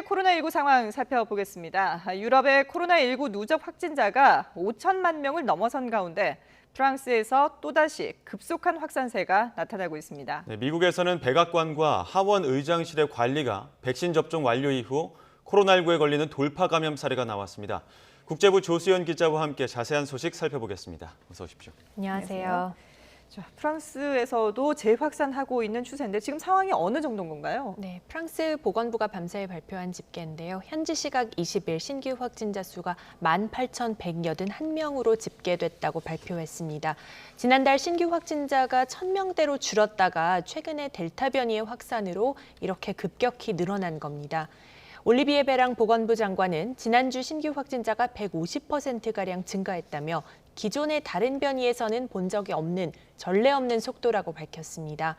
코로나19 상황 살펴보겠습니다. 유럽의 코로나19 누적 확진자가 5천만 명을 넘어선 가운데 프랑스에서 또다시 급속한 확산세가 나타나고 있습니다. 네, 미국에서는 백악관과 하원 의장실의 관리가 백신 접종 완료 이후 코로나19에 걸리는 돌파 감염 사례가 나왔습니다. 국제부 조수연 기자와 함께 자세한 소식 살펴보겠습니다. 어서 오십시오. 안녕하세요. 자, 프랑스에서도 재확산하고 있는 추세인데 지금 상황이 어느 정도인 건가요? 네, 프랑스 보건부가 밤사이 발표한 집계인데요. 현지 시각 20일 신규 확진자 수가 18,181명으로 집계됐다고 발표했습니다. 지난달 신규 확진자가 1,000명대로 줄었다가 최근에 델타 변이의 확산으로 이렇게 급격히 늘어난 겁니다. 올리비에 베랑 보건부 장관은 지난주 신규 확진자가 150%가량 증가했다며 기존의 다른 변이에서는 본 적이 없는 전례 없는 속도라고 밝혔습니다.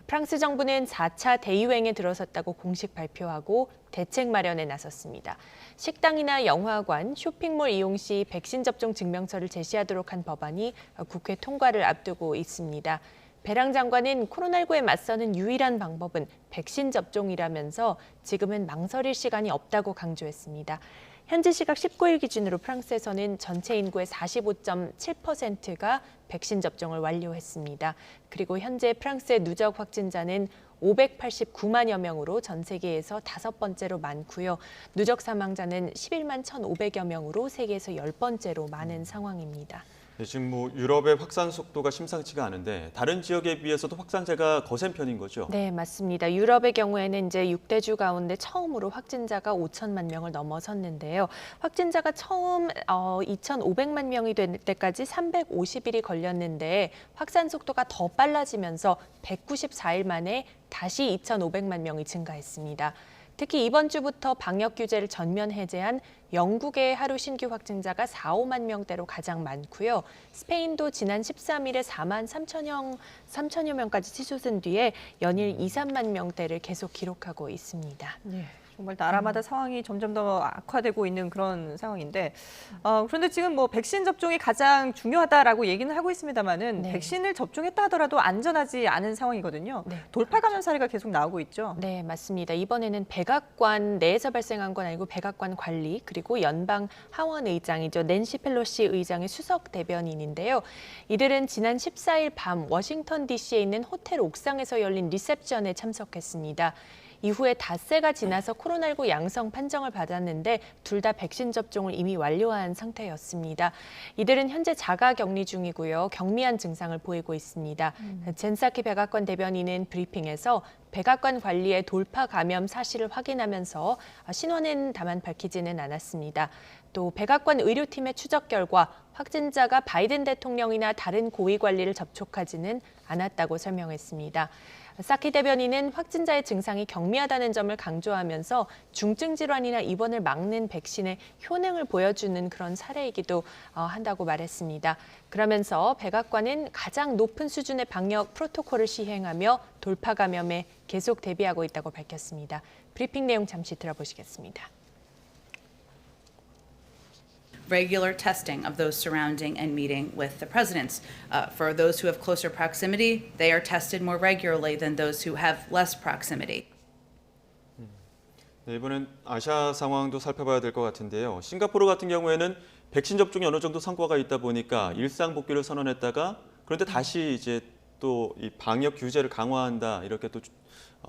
프랑스 정부는 4차 대유행에 들어섰다고 공식 발표하고 대책 마련에 나섰습니다. 식당이나 영화관, 쇼핑몰 이용 시 백신 접종 증명서를 제시하도록 한 법안이 국회 통과를 앞두고 있습니다. 베랑 장관은 코로나19에 맞서는 유일한 방법은 백신 접종이라면서 지금은 망설일 시간이 없다고 강조했습니다. 현지 시각 19일 기준으로 프랑스에서는 전체 인구의 45.7%가 백신 접종을 완료했습니다. 그리고 현재 프랑스의 누적 확진자는 589만여 명으로 전 세계에서 5번째로 많고요. 누적 사망자는 11만 1,500여 명으로 세계에서 10번째로 많은 상황입니다. 네, 지금 유럽의 확산 속도가 심상치가 않은데 다른 지역에 비해서도 확산세가 거센 편인 거죠? 네, 맞습니다. 유럽의 경우에는 이제 6대주 가운데 처음으로 확진자가 5천만 명을 넘어섰는데요. 확진자가 처음 2,500만 명이 될 때까지 350일이 걸렸는데 확산 속도가 더 빨라지면서 194일 만에 다시 2,500만 명이 증가했습니다. 특히 이번 주부터 방역 규제를 전면 해제한 영국의 하루 신규 확진자가 4, 5만 명대로 가장 많고요. 스페인도 지난 13일에 4만 3천여 명까지 치솟은 뒤에 연일 2, 3만 명대를 계속 기록하고 있습니다. 네. 정말 나라마다 상황이 점점 더 악화되고 있는 그런 상황인데 그런데 지금 백신 접종이 가장 중요하다라고 얘기는 하고 있습니다만은 네. 백신을 접종했다 하더라도 안전하지 않은 상황이거든요. 네. 돌파 감염 사례가 계속 나오고 있죠. 네, 맞습니다. 이번에는 백악관 내에서 발생한 건 아니고 백악관 관리 그리고 연방 하원 의장이죠. 낸시 펠로시 의장의 수석 대변인인데요. 이들은 지난 14일 밤 워싱턴 DC에 있는 호텔 옥상에서 열린 리셉션에 참석했습니다. 이후에 닷새가 지나서 코로나19 양성 판정을 받았는데 둘 다 백신 접종을 이미 완료한 상태였습니다. 이들은 현재 자가 격리 중이고요. 경미한 증상을 보이고 있습니다. 젠사키 백악관 대변인은 브리핑에서 백악관 관리의 돌파 감염 사실을 확인하면서 신원은 다만 밝히지는 않았습니다. 또 백악관 의료팀의 추적 결과 확진자가 바이든 대통령이나 다른 고위 관리를 접촉하지는 않았다고 설명했습니다. 사키 대변인은 확진자의 증상이 경미하다는 점을 강조하면서 중증 질환이나 입원을 막는 백신의 효능을 보여주는 그런 사례이기도 한다고 말했습니다. 그러면서 백악관은 가장 높은 수준의 방역 프로토콜을 시행하며 돌파 감염에 계속 대비하고 있다고 밝혔습니다. 브리핑 내용 잠시 들어보시겠습니다. Regular testing of those surrounding and meeting with the presidents. For those who have closer proximity, they are tested more regularly than those who have less proximity. 네, 이번엔 아시아 상황도 살펴봐야 될 것 같은데요. 싱가포르 같은 경우에는 백신 접종이 어느 정도 성과가 있다 보니까 일상 복귀를 선언했다가 그런데 다시 이제 또 이 방역 규제를 강화한다 이렇게 또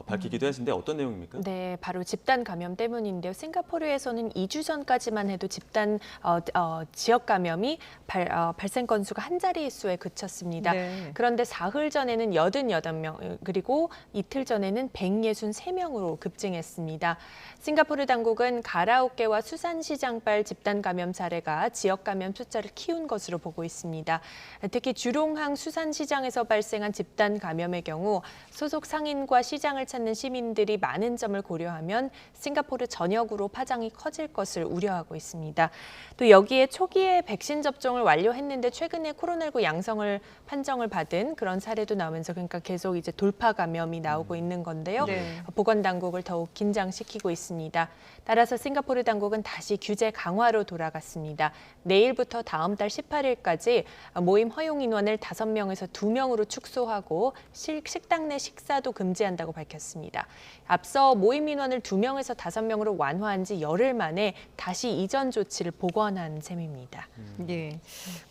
밝히기도 했는데 어떤 내용입니까? 네, 바로 집단 감염 때문인데요. 싱가포르에서는 2주 전까지만 해도 집단 지역 감염이 발생 건수가 한 자릿수에 그쳤습니다. 네. 그런데 사흘 전에는 88명, 그리고 이틀 전에는 163명으로 급증했습니다. 싱가포르 당국은 가라오케와 수산시장발 집단 감염 사례가 지역 감염 숫자를 키운 것으로 보고 있습니다. 특히 주롱항 수산시장에서 발생한 집단 감염의 경우 소속 상인과 시장을 찾는 시민들이 많은 점을 고려하면 싱가포르 전역으로 파장이 커질 것을 우려하고 있습니다. 또 여기에 초기에 백신 접종을 완료했는데 최근에 코로나19 양성을 판정을 받은 그런 사례도 나오면서 그러니까 계속 이제 돌파 감염이 나오고 있는 건데요. 네. 보건 당국을 더욱 긴장시키고 있습니다. 따라서 싱가포르 당국은 다시 규제 강화로 돌아갔습니다. 내일부터 다음 달 18일까지 모임 허용 인원을 5명에서 2명으로 축소하고 식당 내 식사도 금지한다고 밝혔습니다. 밝혔습니다. 앞서 모임 민원을 2명에서 5명으로 완화한 지 열흘 만에 다시 이전 조치를 복원한 셈입니다. 예.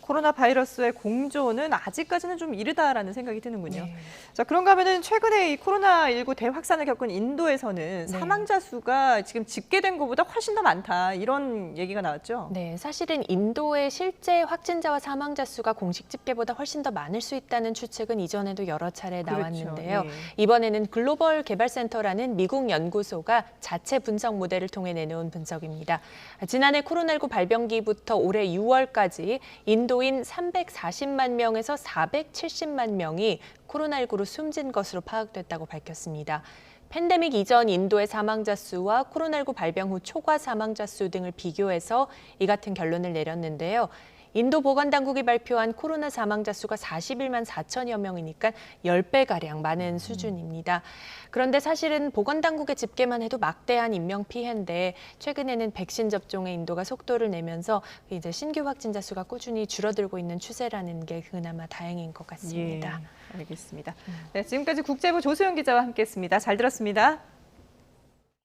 코로나 바이러스의 공조는 아직까지는 좀 이르다라는 생각이 드는군요. 네. 자, 그런가 하면은 최근에 이 코로나19 대확산을 겪은 인도에서는 네. 사망자 수가 지금 집계된 것보다 훨씬 더 많다. 이런 얘기가 나왔죠. 네, 사실은 인도의 실제 확진자와 사망자 수가 공식 집계보다 훨씬 더 많을 수 있다는 추측은 이전에도 여러 차례 그렇죠. 나왔는데요. 예. 이번에는 글로벌 개발센터라는 미국 연구소가 자체 분석 모델을 통해 내놓은 분석입니다. 지난해 코로나19 발병기부터 올해 6월까지 인도인 340만 명에서 470만 명이 코로나19로 숨진 것으로 파악됐다고 밝혔습니다. 팬데믹 이전 인도의 사망자 수와 코로나19 발병 후 초과 사망자 수 등을 비교해서 이 같은 결론을 내렸는데요. 인도 보건당국이 발표한 코로나 사망자 수가 41만 4천여 명이니까 10배가량 많은 수준입니다. 그런데 사실은 보건당국의 집계만 해도 막대한 인명피해인데 최근에는 백신 접종의 인도가 속도를 내면서 이제 신규 확진자 수가 꾸준히 줄어들고 있는 추세라는 게 그나마 다행인 것 같습니다. 예, 알겠습니다. 네, 지금까지 국제부 조소영 기자와 함께했습니다. 잘 들었습니다.